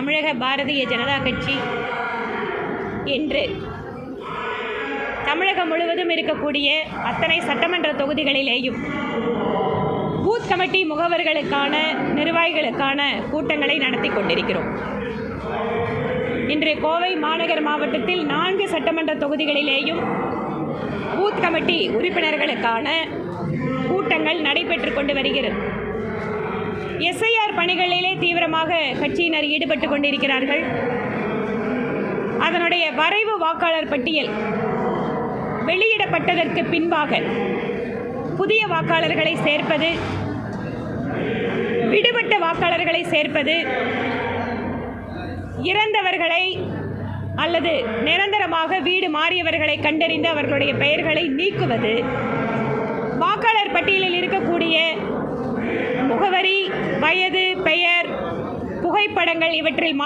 தமிழக பாரதிய ஜனதா கட்சி இன்று தமிழகம் முழுவதும் இருக்கக்கூடிய அத்தனை சட்டமன்ற தொகுதிகளிலேயும் பூத் கமிட்டி முகவர்களுக்கான நிர்வாகிகளுக்கான கூட்டங்களை நடத்தி கொண்டிருக்கிறோம். இன்று கோவை மாநகர் மாவட்டத்தில் 4 சட்டமன்ற தொகுதிகளிலேயும் பூத் கமிட்டி உறுப்பினர்களுக்கான கூட்டங்கள் நடைபெற்று கொண்டு வருகிறது. எஸ்ஐஆர் பணிகளிலே தீவிரமாக கட்சியினர் ஈடுபட்டு கொண்டிருக்கிறார்கள். அதனுடைய வரைவு வாக்காளர் பட்டியல் வெளியிடப்பட்டதற்கு பின்பாக புதிய வாக்காளர்களை சேர்ப்பது, விடுபட்ட வாக்காளர்களை சேர்ப்பது, இறந்தவர்களை அல்லது நிரந்தரமாக வீடு மாறியவர்களை கண்டறிந்து அவர்களுடைய பெயர்களை நீக்குவது, வாக்காளர் பட்டியலில் இருக்கக்கூடிய முகவரி, வயது, பெயர், புகைப்படங்கள் இவற்றில்